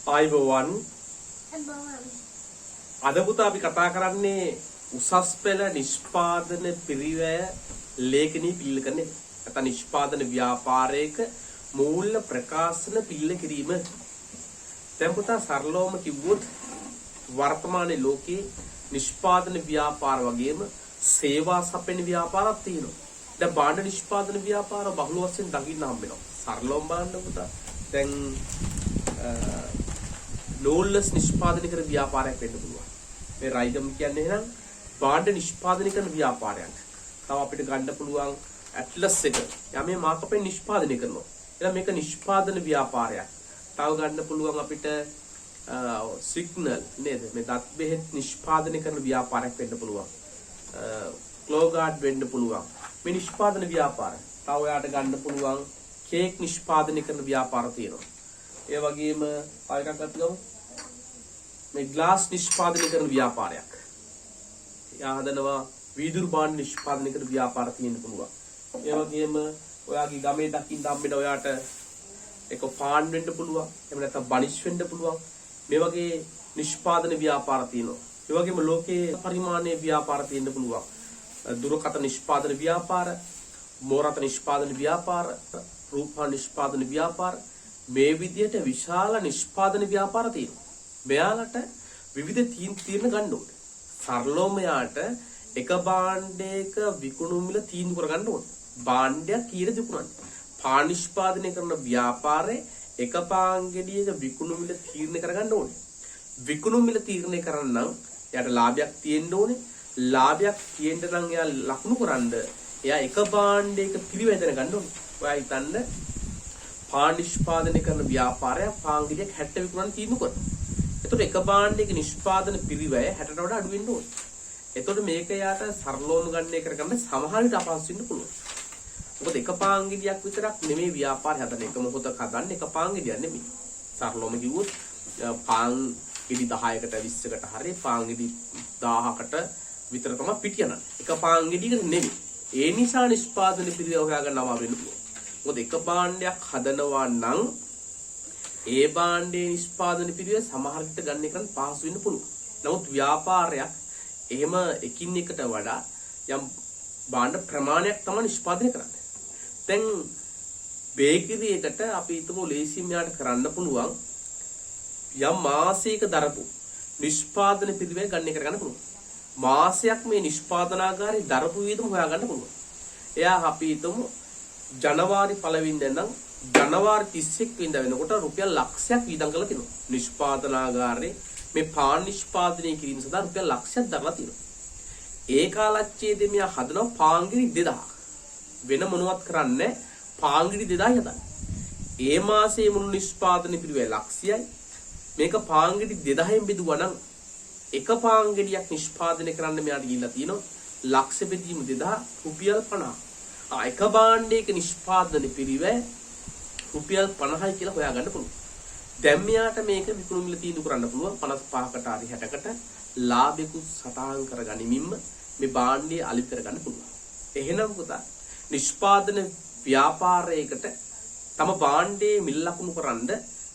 ආයිබෝවන් අද පුතා අපි කතා කරන්නේ උසස් පෙළ නිෂ්පාදන පිරිවැය ලේඛනී පිළිලකනේ නැත්නම් නිෂ්පාදන ව්‍යාපාරයක මූල්‍ය ප්‍රකාශන පිළිල කිරීම. දැන් පුතා සරලවම කිව්වොත් වර්තමාන ලෝකයේ නිෂ්පාදන ව්‍යාපාර වගේම සේවා සපයන ව්‍යාපාරක් තියෙනවා. දැන් භාණ්ඩ නිෂ්පාදන ව්‍යාපාර බහුල වශයෙන් දකින්න හම්බ වෙනවා. සරලවම බලන්න පුතා. දැන් නෝල්ලස් නිෂ්පාදනය කරන ව්‍යාපාරයක් වෙන්න පුළුවන්. මේ රයිගම් කියන්නේ එහෙනම් භාණ්ඩ නිෂ්පාදනය කරන ව්‍යාපාරයක්. තව අපිට ගන්න පුළුවන් ඇට්ලස් එක. යමේ මාකපෙන් නිෂ්පාදනය කරනවා. එහෙනම් මේක නිෂ්පාදන ව්‍යාපාරයක්. තව ගන්න පුළුවන් අපිට සිග්නල් නේද? මේ දත් බෙහෙත් නිෂ්පාදනය කරන ව්‍යාපාරයක් වෙන්න පුළුවන්. ක්ලෝගාඩ් වෙන්න පුළුවන්. මේ නිෂ්පාදන ව්‍යාපාර. තව ඔයාට ගන්න පුළුවන් කේක් නිෂ්පාදනය කරන ව්‍යාපාර තියෙනවා. ඒ වගේම තව එකක් ගත්තොත් මේ ග්ලාස් නිෂ්පාදනය කරන ව්‍යාපාරයක්. යා හදනවා වීදුරු භාණ්ඩ නිෂ්පාදනය කරන ව්‍යාපාර තියෙන්න පුළුවන්. ඒ වගේම ඔයාගේ ගමේ දකින්න හම්බෙන ඔයාට එක පාන් වෙන්න පුළුවන්. එහෙම නැත්නම් බනිෂ් වෙන්න පුළුවන්. මේ වගේ නිෂ්පාදන ව්‍යාපාර තියෙනවා. ඒ වගේම ලෝකයේ පරිමාණයේ ව්‍යාපාර තියෙන්න පුළුවන්. දුරකථන නිෂ්පාදන ව්‍යාපාර, මෝරත නිෂ්පාදන ව්‍යාපාර, රූපා නිෂ්පාදන ව්‍යාපාර මේ විදිහට විශාල නිෂ්පාදන ව්‍යාපාර තියෙනවා. මෙයාලට විවිධ තීරණ ගන්න ඕනේ. සරලවම යාට එක භාණ්ඩයක විකුණුම් මිල තීන්දුව කරගන්න ඕනේ. භාණ්ඩයක් කීයද විකුණන්නේ? පාන් නිෂ්පාදනය කරන ව්‍යාපාරයේ එක පාන් ගෙඩියක විකුණුම් මිල තීරණය කරගන්න ඕනේ. විකුණුම් මිල තීරණය කරන්න නම් යාට ලාභයක් තියෙන්න ඕනේ. ලාභයක් තියෙන්න නම් එයා ලකුණු කරන්න එයා එක භාණ්ඩයක පිළිවෙතන ගන්න ඕනේ. ඔයා හිතන්න පාන් නිෂ්පාදනය කරන ව්‍යාපාරය පාන් ගෙඩියක් 60 විකුණන්න තීන්දුව කරනවා. එතකොට එක භාණ්ඩයක නිෂ්පාදන පිළිවෙය 60ට වඩා අඩු වෙන්න ඕනේ. එතකොට මේක යාට සරලවම ගන්න එක කරගන්න සමහර විට අපහසු වෙන්න පුළුවන්. මොකද එක පාන් ගෙඩියක් විතරක් නෙමෙයි ව්‍යාපාරය හදන එක මොහොතක් හදන්න එක පාන් ගෙඩියක් නෙමෙයි. සරලවම කිව්වොත් පාන් ගෙඩි 10කට 20කට හරිය පාන් ගෙඩි 1000කට විතර තමයි පිටියන. එක පාන් ගෙඩියකට නෙමෙයි. ඒ නිසා නිෂ්පාදන පිළිවෙය හොයාගන්න අමාරු වෙන්න පුළුවන්. මොකද එක භාණ්ඩයක් හදනවා නම් ඒ භාණ්ඩයේ නිෂ්පාදන පිළිවෙල සමහර විට ගන්න එක පහසු වෙන්න පුළුවන්. නමුත් ව්‍යාපාරයක් එහෙම එකින් එකට වඩා යම් භාණ්ඩ ප්‍රමාණයක් තමයි නිෂ්පාදනය කරන්නේ. දැන් බේකරි එකට අපි හිතමු ලේසියෙන් යාට කරන්න පුළුවන් යම් මාසයක දරපු නිෂ්පාදන පිළිවෙල ගන්න එක කරගන්න පුළුවන්. මාසයක් මේ නිෂ්පාදනාගාරේ දරපු වියදම හොයාගන්න පුළුවන්. එයා අපි හිතමු ජනවාරි 1 වෙනිදා ඉඳන් ජනවාරි 31 වෙනිදා වෙනකොට රුපියල් ලක්ෂයක් වියදම් කරලා තිනවා. නිෂ්පාදනාගාරේ මේ පාන් නිෂ්පාදනය කිරීම සඳහා රුපියල් ලක්ෂයක් දරලා තිනවා. ඒ කාලච්ඡේදයේ මෙයා හදනවා පාන් ගෙඩි 2000. වෙන මොනවත් කරන්නේ පාන් ගෙඩි 2000 හදන්න. ඒ මාසයේ මුළු නිෂ්පාදන පිළිවෙල ලක්ෂයයි. මේක පාන් ගෙඩි 2000න් බෙදුවා නම් එක පාන් ගෙඩියක් නිෂ්පාදනය කරන්න මෙයාට ගිහිල්ලා තියෙනවා ලක්ෂ බෙදීම 2000 රුපියල් 50. එක භාණ්ඩයක නිෂ්පාදන පිළිවෙල රුපියල් 50යි කියලා හොයාගන්න පුළුවන්. දැන් මෙයාට මේක විකුණුම් මිල තීන්දුව කරන්න පුළුවන් 55කට හරි 60කට ලාභයකුත් සටහන් කරගනිමින්ම මේ භාණ්ඩය අලි කරගන්න පුළුවන්. එහෙනම් පුතා නිෂ්පාදන ව්‍යාපාරයකට තම භාණ්ඩයේ මිල ලකුණු කරන්න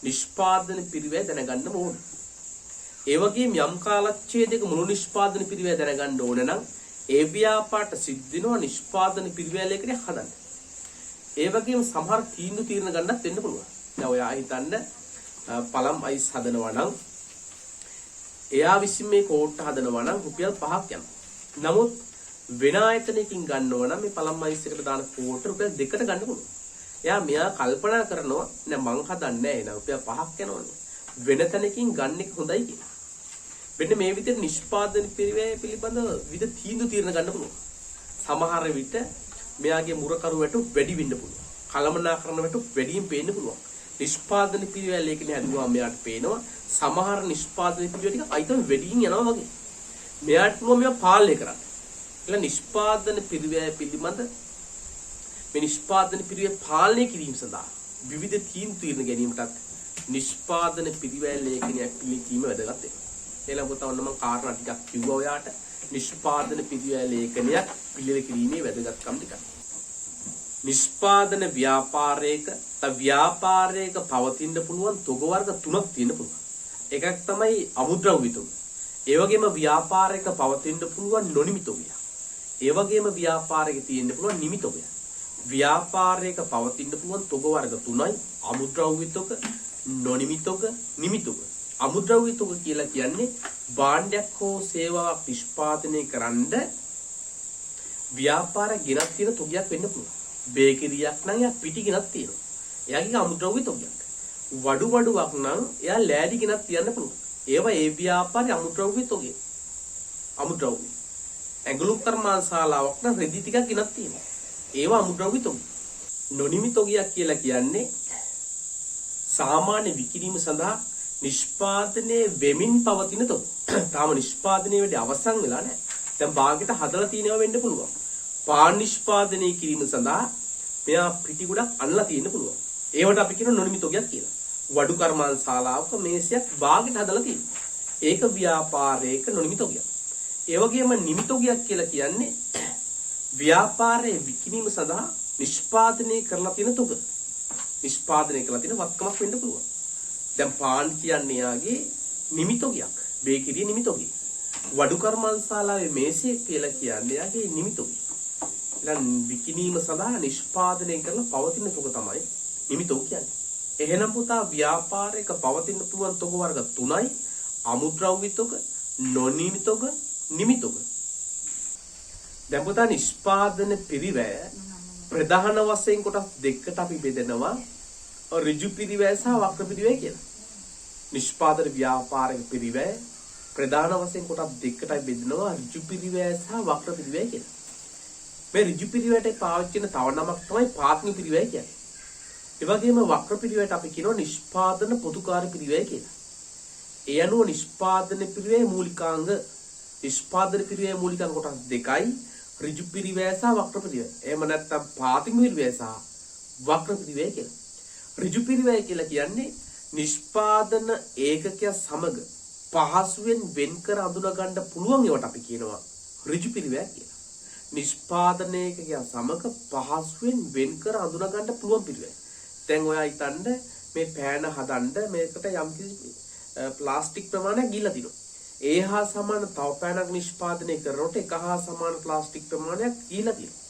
නිෂ්පාදන පිළිවෙල දැනගන්න ඕනේ. ඒ වගේම යම් කාලච්ඡේදයක මුළු නිෂ්පාදන පිළිවෙල දැනගන්න ඕන නම් ඒ ව්‍යාපාරට සිද්ධ වෙනවා නිෂ්පාදන පිළිවෙලයකට හදන්න. ඒ වගේම සමහර තීරණ ගන්නත් වෙන්න පුළුවන්. දැන් ඔයා හිතන්න පළම් අයිස් හදනවා නම් එයා විසින් මේ කෝට්ට හදනවා නම් රුපියල් 5ක් යනවා. නමුත් වෙන ආයතනයකින් ගන්නව නම් මේ පළම් අයිස් එකට දාන කෝට්ට රුපියල් 2කට ගන්න පුළුවන්. මෙයා කල්පනා කරනවා නෑ මං හදන්නේ නෑ නේද රුපියල් 5ක් යනවනේ. වෙන තැනකින් ගන්න එක හොඳයි කියලා. මෙන්න මේ විදිහට නිෂ්පාදන පිළිවෙල පිළිබඳ විවිධ තීරණ ගන්න පුළුවන්. සමහර විට මෙයාගේ මුරකරු වැටු වැඩි වෙන්න පුළුවන්. කලමනාකරන වැටු වැඩියෙන් පේන්න පුළුවන්. නිෂ්පාදන පිළිවෙල ලේඛනය හදුවා මෙයාට පේනවා සමහර නිෂ්පාදන පිළිවෙල ටික අයිතම වැඩියෙන් යනවා වගේ. මෙයාට පුළුවන් මේවා පාලනය කරන්න. એટલે නිෂ්පාදන පිළිවෙල පිළිබඳ මේ නිෂ්පාදන පිළිවෙල පාලනය කිරීම සඳහා විවිධ තීරණ ගැනීමටත් නිෂ්පාදන පිළිවෙල ලේඛනයක් පිළිගීම වැදගත් වෙනවා. එළඹ තවන්න මම කාරණා ටිකක් කිව්වා ඔයාට නිෂ්පාදන පිළිවෙල ලේඛනයක් පිළිවෙල කිරීමේ වැදගත්කම් ටිකක්. නිෂ්පාදන ව්‍යාපාරයක පවතින්න පුළුවන් තොග වර්ග තුනක් තියෙන්න පුළුවන්. එකක් තමයි අමුද්‍රව්‍ය තොග. ඒ වගේම ව්‍යාපාරයක පවතින්න පුළුවන් නොනිමි තොගය. ඒ වගේම ව්‍යාපාරයක තියෙන්න පුළුවන් නිමි තොගය. ව්‍යාපාරයක පවතින්න පුළුවන් තොග වර්ග තුනයි අමුද්‍රව්‍ය තොග, නොනිමි තොග, නිමි තොග. අමුද්‍රව්‍ය තොග කියලා කියන්නේ භාණ්ඩයක් හෝ සේවාවක් නිෂ්පාදනය කරන්න ව්‍යාපාර ගෙනත් තියෙන තොගයක් වෙන්න පුළුවන්. බේකරියක් නම් එයා පිටි ගෙනත් තියෙනවා. එයාගේ අමුද්‍රව්‍ය තොගයක්. වඩුවක් නම් එයා ලෑලි ගෙනත් තියන්න පුළුවන්. ඒවා ඒ ව්‍යාපාරේ අමුද්‍රව්‍ය තොගේ. අමුද්‍රව්‍ය. ඇඟලු කර්මාන්තශාලාවක් නම් රෙදි ටිකක් ගෙනත් තියෙනවා. ඒවා අමුද්‍රව්‍ය තොග. නොනිමි තොගයක් කියලා කියන්නේ සාමාන්‍ය විකිණීම සඳහා නිෂ්පාදනයේ වෙමින් පවතින තොග. තාම නිෂ්පාදනයේ වැඩි අවසන් වෙලා නැහැ. දැන් භාගයට හදලා තියෙනවා වෙන්න පුළුවන්. පාන් නිෂ්පාදනය කිරීම සඳහා මෙයා පිටි ගොඩක් අල්ලලා තියෙන්න පුළුවන්. ඒවට අපි කියන නොනිමි තොගයක් කියලා. වඩු කර්මාන්තශාලාවක මේසයක් භාගයට හදලා තියෙනවා. ඒක ව්‍යාපාරයක නොනිමි තොගයක්. ඒ වගේම නිමි තොගයක් කියලා කියන්නේ ව්‍යාපාරයේ විකිණීම සඳහා නිෂ්පාදනය කරලා තියෙන තොග. නිෂ්පාදනය කරලා තියෙන වත්කමක් වෙන්න පුළුවන්. දැන් පාන් කියන්නේ යාගේ නිමි තොගයක්. බේකරියේ නිමි තොගය. වඩු කර්මාන්තශාලාවේ මේසය කියලා කියන්නේ යාගේ නිමි තොගය. දැන් විකිණීම සඳහා නිෂ්පාදනය කරලා පවතින තොග තමයි නිමි තොග කියන්නේ. එහෙනම් පුතා ව්‍යාපාරයක පවතින පුළුවන් තොග වර්ග තුනයි අමුද්‍රව්‍ය තොග, නොනිමි තොග, නිමි තොග. දැන් පුතා නිෂ්පාදන පිරිවැය ප්‍රධාන වශයෙන් කොටස් දෙකකට අපි බෙදනවා ඍජු පිරිවැය සහ වක්‍ර පිරිවැය කියලා. නිෂ්පාදන ව්‍යාපාරික පිරිවැය ප්‍රධාන වශයෙන් කොටස් දෙකකට බෙදනවා ඍජු පිරිවැය සහ වක්‍ර පිරිවැය කියලා. මේ ඍජු පිරිවැයට පාවිච්චි කරන තව නමක් තමයි පාත්මි පිරිවැය කියන්නේ. ඒ වගේම වක්‍ර පිරිවැයට අපි කියනවා නිෂ්පාදන පොදුකාරී පිරිවැය කියලා. ඒ අනුව නිෂ්පාදන පිරිවැයේ මූලිකාංග නිෂ්පාදන පිරිවැයේ මූලිකාංග කොටස් දෙකයි ඍජු පිරිවැය සහ වක්‍ර පිරිවැය. එහෙම නැත්නම් පාත්මි පිරිවැය සහ වක්‍ර පිරිවැය කියලා. ඍජු පිරිවැය කියලා කියන්නේ නිෂ්පාදන ඒකකයක් සමග පහසුවෙන් වෙන් කර අඳුන ගන්න පුළුවන් ඒවට අපි කියනවා ඍජු පිරිවැය කියලා. නිෂ්පාදන ඒකකයක් සමග පහසුවෙන් වෙන් කර අඳුන ගන්න පුළුවන් පිරිවැය. දැන් ඔයා හිතන්න මේ පෑන හදන්න මේකට යම්කිසි ප්ලාස්ටික් ප්‍රමාණයක් ගිල්ලා තිනවා. ඒ හා සමාන තව පෑනක් නිෂ්පාදනය කරනකොට එක හා සමාන ප්ලාස්ටික් ප්‍රමාණයක් ගිල්ලා තියෙනවා.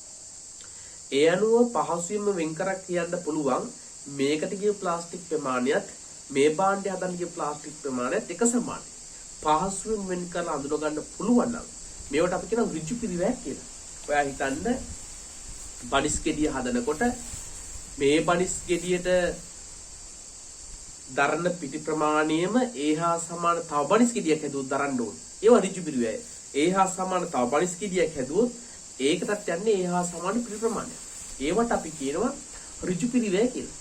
ඒ අනුව පහසුවෙන්ම වෙන් කරක් කියන්න පුළුවන් මේකට ගිය ප්ලාස්ටික් ප්‍රමාණයත් මේ භාණ්ඩය හදන්න ගිය ප්ලාස්ටික් ප්‍රමාණයත් එක සමානයි. පහසුවෙන් වෙන් කරලා අඳුන ගන්න පුළුවන් නම් මේවට අපි කියනවා ඍජු පිරිවැයක් කියලා. ඔයා හිතන්න බනිස් ගෙඩිය හදනකොට මේ බනිස් ගෙඩියට දරන පිටි ප්‍රමාණයම ඒහා සමාන තව බනිස් ගෙඩියක් හැදුවොත් දරන්න ඕනේ. ඒවා ඍජු පිරිවැය. ඒහා සමාන තව බනිස් ගෙඩියක් හැදුවොත් ඒකටත් යන්නේ ඒහා සමාන පිටි ප්‍රමාණය. ඒවට අපි කියනවා ඍජු පිරිවැය කියලා.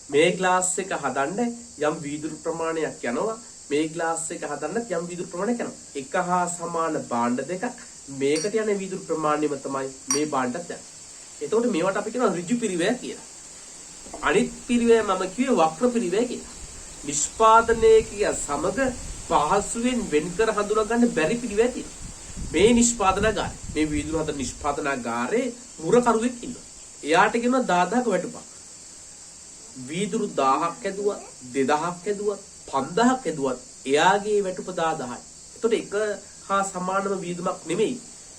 මේ ග්ලාස් එක හදන්න යම් වීදුරු ප්‍රමාණයක් යනවා. මේ ග්ලාස් එක හදන්න යම් වීදුරු ප්‍රමාණයක් යනවා. එක හා සමාන භාණ්ඩ දෙකක් මේකට යන වීදුරු ප්‍රමාණයම තමයි මේ භාණ්ඩත් යන්නේ. එතකොට මේවට අපි කියනවා ඍජු පිරිවැය කියලා. අනිත් පිරිවැය මම කිව්වේ වක්‍ර පිරිවැය කියලා. නිෂ්පාදනයේ සමග පහසුවෙන් වෙන් කර හඳුනා ගන්න බැරි පිරිවැය තියෙනවා. මේ නිෂ්පාදනාගාරේ මේ වීදුරු හදන නිෂ්පාදනාගාරේ මුරකරුවෙක් ඉන්නවා. එයාට කියනවා 10000ක වැටුපක්. වීදුරු 1000ක් ඇදුවා, 2000ක් ඇදුවා, 5000ක් ඇදුවත් එයාගේ වැටුප 10000යි. එතකොට එක හා සමානම වීදුමක් නෙමෙයි.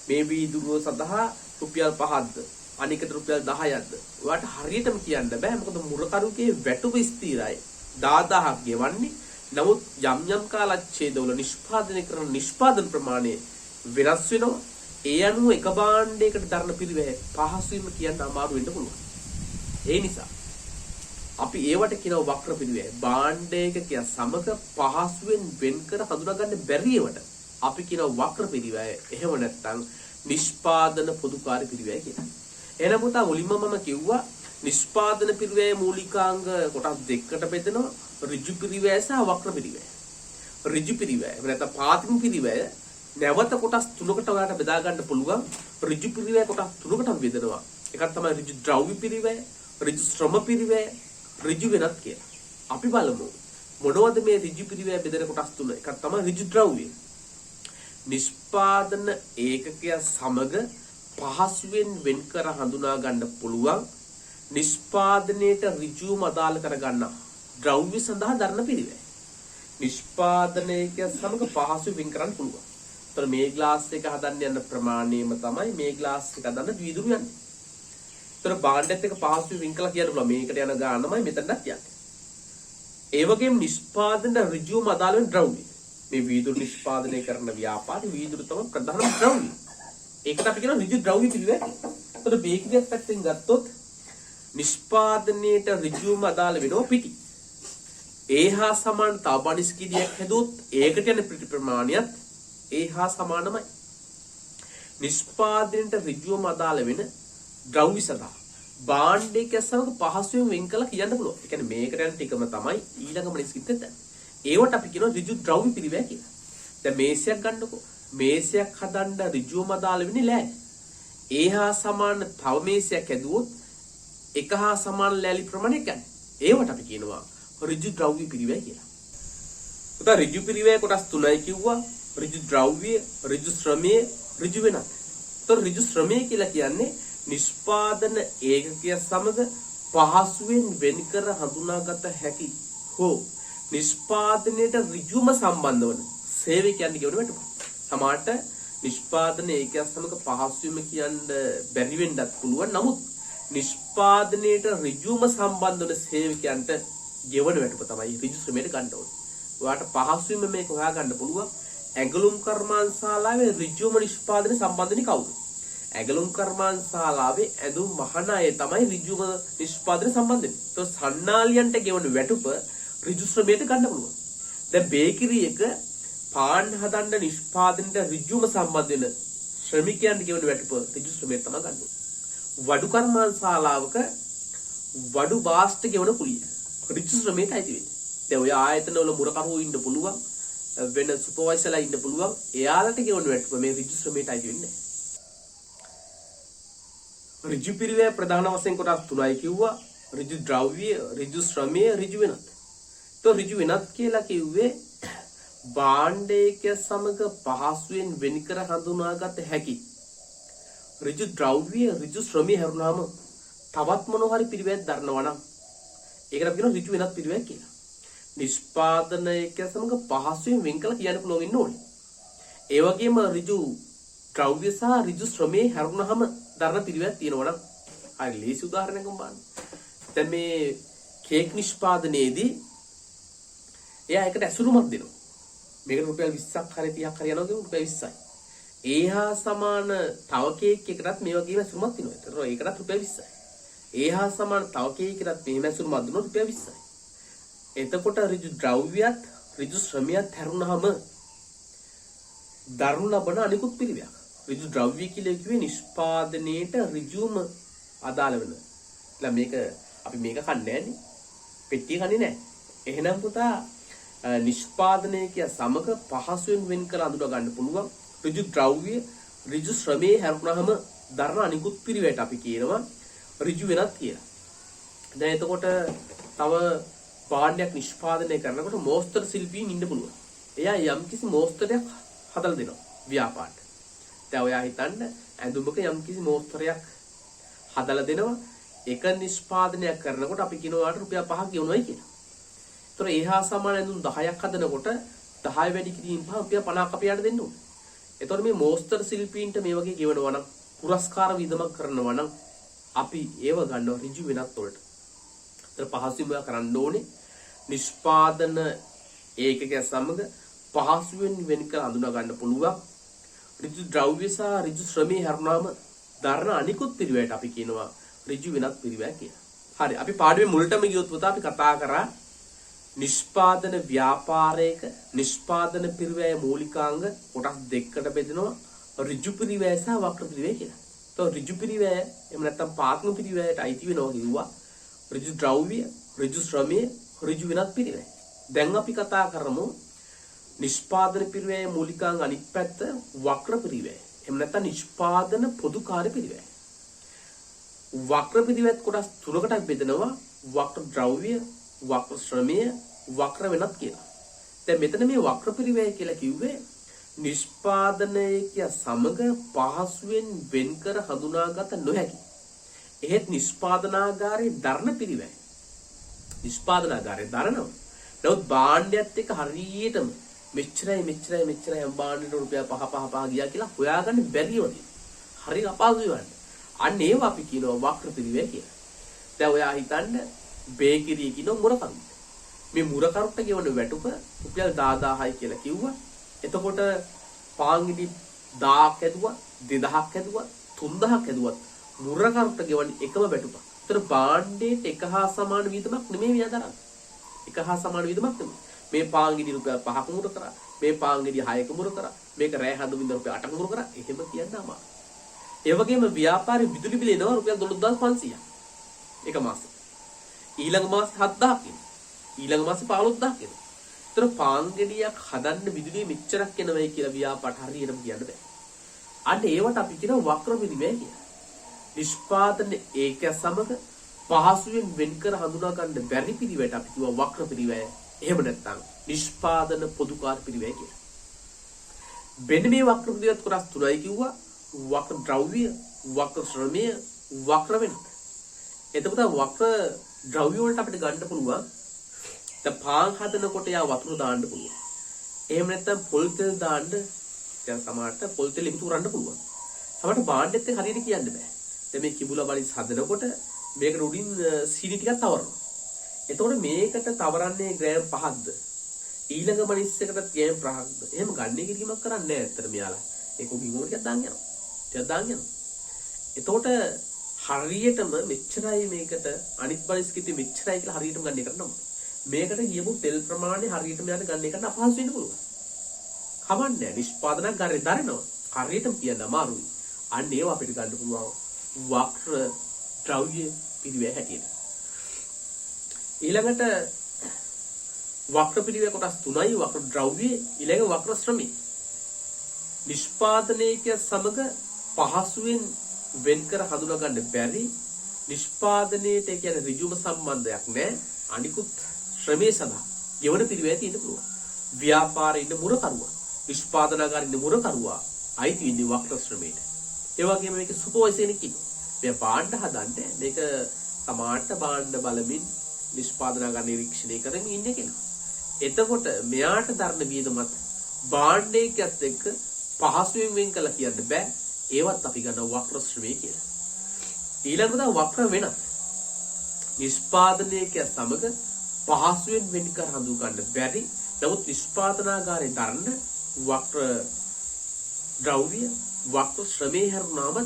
මේ වීදුරුව සඳහා රුපියල් 5ක්ද අනිකට රුපියල් 10ක්ද ඔයාට හරියටම කියන්න බෑ. මොකද මුරකරුගේ වැටුප ස්ථිරයි. 10000ක් ගෙවන්නේ. නමුත් යම් කාලච්ඡේදවල නිෂ්පාදනය කරන නිෂ්පාදන ප්‍රමාණය වෙනස් වෙනවා. ඒ අනුව එක භාණ්ඩයකට දරන පිරිවැය පහසුවෙන්ම කියන්න අමාරු වෙන්න පුළුවන්. ඒ නිසා අපි ඒවට කියනවා වක්‍ර පිරිවැය. භාණ්ඩයක සමග පහසුවෙන් වෙන් කර හඳුනා ගන්න බැරි ඒවට අපි කියනවා වක්‍ර පිරිවැය. එහෙම නැත්නම් නිෂ්පාදන පොදුකාරී පිරිවැය කියලා. එහෙනම් පුතා මුලින්ම මම කිව්වා නිෂ්පාදන පිරිවැයේ මූලිකාංග කොටස් දෙකකට බෙදෙනවා ඍජු පිරිවැය සහ වක්‍ර පිරිවැය. ඍජු පිරිවැය නැත්නම් පාත්මි පිරිවැය නැවත කොටස් තුනකට ඔයාලට බෙදා ගන්න පුළුවන්. ඍජු පිරිවැය කොටස් තුනකට බෙදනවා. එකක් තමයි ඍජු ද්‍රව්‍ය පිරිවැය, ඍජු ශ්‍රම පිරිවැය, ඍජු වෙනත් කියලා. අපි බලමු මොනවද මේ ඍජු පිරිවැය බෙදෙන කොටස් තුන. එකක් තමයි ඍජු ද්‍රව්‍ය. නිෂ්පාදන ඒකකය සමග පහසුවෙන් වෙන් කර හඳුනා ගන්න පුළුවන් නිෂ්පාදනයේට ඍජුවම අදාළ කරගන්න ද්‍රව්‍ය සඳහා දරන පිළිවෙල. නිෂ්පාදනයක සමග පහසු වෙන් කරන්න පුළුවන්. ඒතර මේ ග්ලාස් එක හදන්න යන ප්‍රමාණයම තමයි මේ ග්ලාස් එක හදන්න වීදුරු යන්නේ. ඒතර භාණ්ඩෙත් එක පහසු වෙන් කළා කියන්න පුළුවන්. මේකට යන ගානමයි මෙතනට යන්නේ. ඒ වගේම නිෂ්පාදන ඍජුවම අදාළ වෙන ද්‍රව්‍ය. මේ වීදුරු නිෂ්පාදනය කරන ව්‍යාපාරේ වීදුරු තමයි ප්‍රධානම ද්‍රව්‍ය. ඒකට අපි කියන ඍජු ද්‍රව්‍ය පිළිවෙල. ඒතර බේකරියක් පැත්තෙන් ගත්තොත් නිෂ්පාදනයේට ඍජුවම අදාළ වෙනවා පිටි. ඒ හා සමාන තව බනිස් කිඩියක් හැදුවොත් ඒකට යන පිටි ප්‍රමාණයත් ඒ හා සමානමයි. නිෂ්පාදනයේට ඍජුවම අදාළ වෙන ද්‍රව්‍ය සඳහා භාණ්ඩයක සමග පහසුවෙන් වෙන් කළා කියන්න පුළුවන්. ඒ කියන්නේ මේකට යන ටිකම තමයි ඊළඟ බනිස් කිඩියට යන්නේ. ඒවට අපි කියනවා ඍජු ද්‍රව්‍ය පිළිවෙල කියලා. දැන් මේසයක් ගන්නකො. මේසයක් හදන්න ඍජුවම අදාළ වෙන්නේ ලෑලි. ඒ හා සමාන තව මේසයක් හැදුවොත් එක හා සමාන ලෑලි ප්‍රමාණයක් ගන්න. ඒවට අපි කියනවා ඍජු ද්‍රව්‍ය පිළිවෙල කියලා. උදා ඍජු පිළිවෙල කොටස් තුනයි කිව්වා. ඍජු ද්‍රව්‍ය, ඍජු ශ්‍රමය, ඍජු වෙනත්. તો ඍජු ශ්‍රමය කියලා කියන්නේ නිෂ්පාදන ඒකකය සමග පහසුවෙන් වෙන් කර හඳුනාගත හැකි හෝ නිෂ්පාදනයට ඍජුවම සම්බන්ධ වන සේවකයන් කියන වැටුප. සමහරට නිෂ්පාදන ඒකය සමග පහසුවෙන් කියන්න බැරි වෙන්නත් පුළුවන්. නමුත් නිෂ්පාදනයට ඍජුවම සම්බන්ධ වන සේවකයන්ට ගෙවන වැටුප තමයි ඍජු ශ්‍රමයට ගන්න ඕනේ. ඔයාලට පහසුවෙන් මේක හොයාගන්න පුළුවන්. ඇඟලුම් කර්මාන්තශාලාවේ ඍජුවම නිෂ්පාදනය සම්බන්ධනේ කවුද? ඇඟලුම් කර්මාන්තශාලාවේ ඇඳුම් මහන අය තමයි ඍජුවම නිෂ්පාදනය සම්බන්ධ වෙන්නේ. તો සන්නාලියන්ට ගෙවන වැටුප ඍජු ශ්‍රමයට ගන්න පුළුවන්. දැන් බේකරි එක පාන් හදන්න නිෂ්පාදනයට ඍජුවම සම්බන්ධ වෙන ශ්‍රමිකයන්ට ගෙවන වැටුප ඍජු ශ්‍රමයට තමයි ගන්න ඕනේ. වඩු කර්මාන්තශාලාවක වඩු බාස්ට ගෙවන කුලිය ඍජු ශ්‍රමයට අයිති වෙන්නේ. දැන් ඔය ආයතනවල මුරකරුවෝ ඉන්න පුළුවන්, වෙන සුපර්වයිසර්ලා ඉන්න පුළුවන්. එයාලට ගෙවන වැටුප මේ ඍජු ශ්‍රමයට අයිති වෙන්නේ නැහැ. ඍජු පිළිවෙල ප්‍රධාන වශයෙන් කොටස් තුනයි කිව්වා. ඍජු ද්‍රව්‍ය, ඍජු ශ්‍රමය, ඍජු වෙනත්. તો ඍජු වෙනත් කියලා කිව්වේ භාණ්ඩයක සමග පහසුවෙන් වෙන් කර හඳුනාගත හැකි ඍජු ද්‍රව්‍ය, ඍජු ශ්‍රමය හැරුණාම තවත් මොන හරි පිළිවෙලක් දරනවා නම් ඒකට අපි කියනවා ඍජු වෙනත් පිළිවෙල කියලා. නිෂ්පාදනයක සමග පහසුවෙන් වෙන් කළ කියන්න පුළුවන් වෙන්න ඕනේ. ඒ වගේම ඍජු ද්‍රව්‍ය සහ ඍජු ශ්‍රමය හැරුණාම දරන පිළිවෙලක් තියෙනවා නම් හරි ලේසි උදාහරණයක් ගමු. දැන් මේ කේක් නිෂ්පාදනයේදී එයා එකට ඇසුරුමක් දෙනවා. මේකට රුපියල් 20ක් හරි 30ක් හරි යනවා කියමු රුපියල් 20යි. ඒ හා සමාන තව කේක් එකකටත් මේ වගේම ඇසුරුමක් දෙනවා. ඒතර ඒකටත් රුපියල් 20යි. ඒ හා සමාන තව කේක් එකකටත් මේ ඇසුරුමක් දුන්නොත් රුපියල් 20යි. එතකොට ඍජු ද්‍රව්‍යයත් ඍජු ශ්‍රමයත් හැරුණාම දරණු ලබන අනිකුත් පිළිවෙලක්. ඍජු ද්‍රව්‍ය කියලා කිව්වේ නිෂ්පාදනයේට ඍජුවම අදාළ වෙන. දැන් මේක අපි මේක කන්නේ නැන්නේ. පෙට්ටිය කන්නේ නැහැ. එහෙනම් පුතා නිෂ්පාදනයක සමග පහසුවෙන් වෙන් කර අඳුර ගන්න පුළුවන් ඍජු ද්‍රව්‍ය, ඍජු ශ්‍රමයේ හැරුණාම දරන අනිකුත් පිළිවෙලට අපි කියනවා ඍජු වෙනත් කියලා. දැන් එතකොට තව භාණ්ඩයක් නිෂ්පාදනය කරනකොට මෝස්තර ශිල්පීන් ඉන්න පුළුවන්. එයා යම්කිසි මෝස්තරයක් හදලා දෙනවා ව්‍යාපාරට. දැන් ඔයා හිතන්න ඇඳුමක යම්කිසි මෝස්තරයක් හදලා දෙනවා. එක නිෂ්පාදනයක් කරනකොට අපි කියනවා රුපියල් 5ක් ගෙවනවායි කියලා. ඒතර ඒහා සමාන ඇඳුම් 10ක් හදනකොට 10 වැඩි කිරීම පහ රුපියල් 50ක් අපි යට දෙන්න ඕනේ. ඒතකොට මේ මෝස්තර ශිල්පීන්ට මේ වගේ ගෙවනවා නම් පුරස්කාර විදමක් කරනවා නම් අපි ඒව ගන්නවා ඍජු වෙනත් වලට. ඒතර පහසුවෙන් කරන්න ඕනේ නිෂ්පාදන ඒකක සමග පහසුවෙන් වෙන් කර අඳුනා ගන්න පුළුවන් ඍජු ද්‍රව්‍ය සහ ඍජු ශ්‍රමයේ හැරුණාම දරන අනිකුත් පිළිවෙලට අපි කියනවා ඍජු වෙනත් පිළිවෙල කියලා. හරි අපි පාඩුවේ මුලටම ගියොත් පුතා අපි කතා කරා නිෂ්පාදන ව්‍යාපාරයක නිෂ්පාදන පිළිවෙලේ මූලිකාංග කොටස් දෙකකට බෙදෙනවා ඍජු පිළිවෙල සහ වක්‍ර පිළිවෙල කියලා. તો ඍජු පිළිවෙල එහෙම නැත්නම් පාත්ම පිළිවෙලට අයිති වෙනවා කිව්වා ඍජු ද්‍රව්‍ය, ඍජු ශ්‍රමය, ඍජු වෙනත් පිළිවෙල. දැන් අපි කතා කරමු නිෂ්පාදන පිළිවෙලේ මූලිකාංග අනිත් පැත්ත වක්‍ර පිළිවෙල. එහෙම නැත්නම් නිෂ්පාදන පොදු කාර්ය පිළිවෙල. වක්‍ර පිළිවෙත් කොටස් තුනකට බෙදෙනවා වක්‍ර ද්‍රව්‍ය, වක්‍ර ශ්‍රමය, වක්‍ර වෙනත් කියලා. දැන් මෙතන මේ වක්‍ර පිළිවෙල කියලා කිව්වේ නිෂ්පාදනයක සමග පහසුවෙන් වෙන් කර හඳුනාගත නොහැකි. එහෙත් නිෂ්පාදනාගාරයේ දරන පිරිවැය. නිෂ්පාදනාගාරයේ දරනවා. නමුත් භාණ්ඩයත් එක්ක හරියටම මෙච්චරයි භාණ්ඩෙට රුපියල් 5 ගියා කියලා හොයාගන්න බැරිව තියෙනවා. හරි අපහසුයි වань. අන්න ඒව අපි කියනවා වක්‍ර පිරිවැය කියලා. දැන් ඔයා හිතන්න බේකරිය කියන මුරකරු. මේ මුරකරුට ගෙවන වැටුප රුපියල් 10000යි කියලා කිව්වා. එතකොට පාන් ගෙඩි 1000ක් ඇදුවා, 2000ක් ඇදුවා, 3000ක් ඇදුවත් මුරකරුට ගෙවන එකම වැටුප. ඒතර භාණ්ඩේට එක හා සමාන වියදමක් නෙමෙයි මෙයා දරන්නේ. එක හා සමාන වියදමක් නෙමෙයි. මේ පාන් ගෙඩි රුපියල් 5ක මුර කරා, මේ පාන් ගෙඩි 6ක මුර කරා, මේක රෑ හඳුමින්ද රුපියල් 8ක මුර කරා. එහෙම කියන්න අමාරුයි. ඒ වගේම ව්‍යාපාරේ විදුලි බිල එනවා රුපියල් 12500ක්. එක මාසෙ. ඊළඟ මාසෙ 7000ක් එනවා. ඊළඟ මාසෙ 15000ක් එනවා. ඒතර පාන් ගෙඩියක් හදන්න විදුලිය මෙච්චරක් එනවයි කියලා ව්‍යාපාරට හරියටම කියන්න බෑ. අන්න ඒවට අපි කියනවා වක්‍ර පිරිවැය කියලා. නිෂ්පාදන ඒක සමග පහසුවෙන් වෙන් කර හඳුනා ගන්න බැරි පිරිවැයට අපි කියනවා වක්‍ර පිරිවැය. එහෙම නැත්නම් නිෂ්පාදන පොදුකාර පිරිවැය කියලා. මෙන්න මේ වක්‍ර පිරිවැයත් කොටස් තුනයි කිව්වා. වක්‍ර ද්‍රව්‍ය, වක්‍ර ශ්‍රමය, වක්‍ර වෙනත්. එතකොට වක්‍ර ද්‍රව්‍ය වලට අපිට ගන්න පුළුවන්. දැන් පාන් හදනකොට යා වතුර දාන්න පුළුවන්. එහෙම නැත්නම් පොල් තෙල් දාන්න දැන් සමහරට පොල් තෙල් එකතු කරන්න පුළුවන්. සමහරට භාණ්ඩෙත් එක්ක හරියට කියන්න බෑ. දැන් මේ කිඹුලා බලිස් හදනකොට මේකට උඩින් සීනි ටිකක් තවරනවා. එතකොට මේකට තවරන්නේ ග්‍රෑම් 5ක්ද? ඊළඟ බලිස් එකට ග්‍රෑම් 5ක්ද? එහෙම ගන්න කිරීමක් කරන්නේ නැහැ ඇත්තට මෙයාලා. ඒක බිමෝර ටිකක් දාන්න යනවා. ටිකක් දාන්න යනවා. එතකොට හරියටම මෙච්චරයි මේකට අනිත් බලිස් කිව්වේ මෙච්චරයි කියලා හරියටම ගන්න එකට නම. මේකට කියමු තෙල් ප්‍රමාණය හරියටම යන ගන්න එකට අපහසු වෙන්න පුළුවන්. කමන්නේ නිෂ්පාදනයක් ගාරේ දරනවා. හරියටම කියන්න අමාරුයි. අන්න ඒව අපිට ගන්න පුළුවන් වක්‍ර ද්‍රව්‍ය පිරිවැය හැටියට. ඊළඟට වක්‍ර පිරිවැය කොටස් තුනයි වක්‍ර ද්‍රව්‍ය ඊළඟ වක්‍ර ශ්‍රමය. නිෂ්පාදනයේක සමග පහසුවෙන් වෙන් කර හඳුනා ගන්න බැරි නිෂ්පාදනයේට කියන ඍජුම සම්බන්ධයක් නැහැ. අනිකුත් ශ්‍රමයේ සඳහා ගෙවන පිරිවැය තියෙන්න පුළුවන්. ව්‍යාපාරයේ ඉන්න මුරකරුවා, නිෂ්පාදනාගාරයේ ඉන්න මුරකරුවා අයිති වෙන්නේ වක්‍ර ශ්‍රමයට. ඒ වගේම මේක සුපර්වයිසර් කෙනෙක් ඉන්නවා. මෙයා භාණ්ඩ හදන්නේ මේක සමාන්ත භාණ්ඩ බලමින් නිෂ්පාදනාගාර නිරීක්ෂණය කරමින් ඉන්නේ කෙනා. එතකොට මෙයාට දරන වියදමත් භාණ්ඩයකත් එක්ක පහසුවෙන් වෙන් කළා කියන්න බෑ. ඒවත් අපි ගන්නවා වක්‍ර ශ්‍රමය කියලා. ඊළඟට වක්‍ර වෙනත් නිෂ්පාදනයක සමග පහසුවෙන් වෙන් කර හඳුනා ගන්න බැරි නමුත් නිෂ්පාදනාගාරයේ දරන වක්‍ර ද්‍රව්‍ය වක්‍ර ශ්‍රමයේ හැරුණාම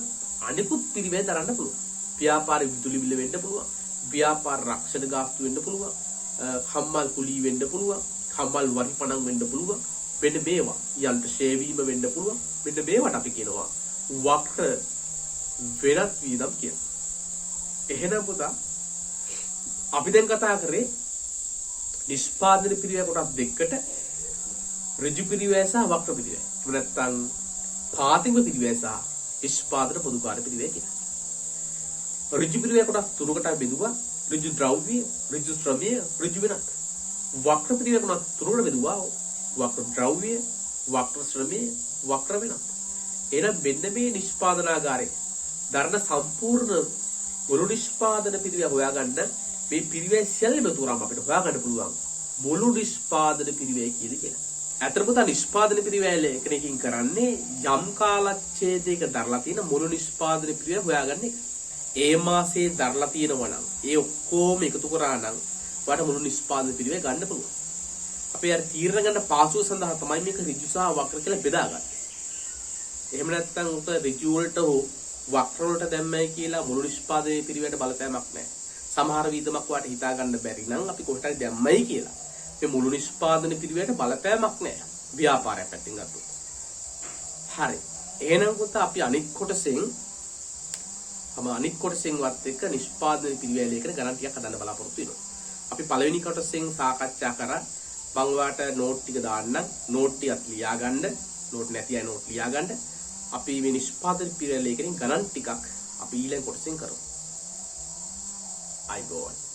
අනිකුත් පිරිවැය දරන්න පුළුවන්. ව්‍යාපාරේ විදුලි බිල වෙන්න පුළුවන්. ව්‍යාපාර රක්ෂණ ගාස්තු වෙන්න පුළුවන්. කම්මල් කුලී වෙන්න පුළුවන්. කම්මල් වරිපණම් වෙන්න පුළුවන්. මෙන්න මේවා යන්ත්‍ර ශේවීම වෙන්න පුළුවන්. මෙන්න මේවට අපි කියනවා වක්‍ර වෙනත් වියදම් කියලා. එහෙනම් පුතා අපි දැන් කතා කරේ නිෂ්පාදන පිරිවැය කොටස් දෙකකට ඍජු පිරිවැය සහ වක්‍ර පිරිවැය. එහෙම නැත්නම් පාතිම පිරිවැය සහ නිෂ්පාදන පොදුකාර පිරිවැය කියලා. ඍජු පිරිවැය කොටස් තුනකට බෙදුවා. ඍජු ද්‍රව්‍ය, ඍජු ශ්‍රමය, ඍජු වෙනත්. වක්‍ර පිරිවැය කොටස් තුනකට බෙදුවා. වක්‍ර ද්‍රව්‍ය, වක්‍ර ශ්‍රමය, වක්‍ර වෙනත්. එහෙනම් මෙන්න මේ නිෂ්පාදනාගාරයේ දරන සම්පූර්ණ මුළු නිෂ්පාදන පිරිවැය හොයාගන්න මේ පිරිවැය සියල්ලම තුරාම අපිට හොයාගන්න පුළුවන් මුළු නිෂ්පාදන පිරිවැය කියලා. අතරම තා නිෂ්පාදන පිරිවැය එකකින් කරන්නේ යම් කාලච්ඡේදයක දරලා තියෙන මුළු නිෂ්පාදන පිරිවැය හොයාගන්න එක. ඒ මාසයේ දරලා තියෙනවා නම් ඒ ඔක්කොම එකතු කරා නම් වට මුළු නිෂ්පාදන පිරිවැය ගන්න පුළුවන්. අපි අර තීරණ ගන්න පාසුව සඳහා තමයි මේක ඍජු සහ වක්‍ර කියලා බෙදාගන්නේ. එහෙම නැත්නම් උත ඍජු වලට වක්‍ර වලට දැම්මයි කියලා මුළු නිෂ්පාදනයේ පිරිවැයට බලපෑමක් නැහැ. සමහර විදමක් වාට හිතා ගන්න බැරි නම් අපි කොහට හරි දැම්මයි කියලා මේ මුළු නිෂ්පාදන පිරිවැයට බලපෑමක් නැහැ. ව්‍යාපාරයක් පැත්තෙන් ගත්තොත්. හරි. එහෙනම් පුතා අපි අනිත් කොටසෙන් වත් එක්ක නිෂ්පාදන පිරිවැය ලේඛන ගණන් ටිකක් හදන්න බලාපොරොත්තු වෙනවා. අපි පළවෙනි කොටසෙන් සාකච්ඡා කරා මම වාට නෝට් ටික දාන්න නෝට් ටිකත් ලියා ගන්න නෝට් නැති අය නෝට් ලියා ගන්න අපි මේ නිෂ්පාදන පිරිවැය ලේඛනෙන් ගණන් ටිකක් අපි ඊළඟ කොටසෙන් කරමු. I go on.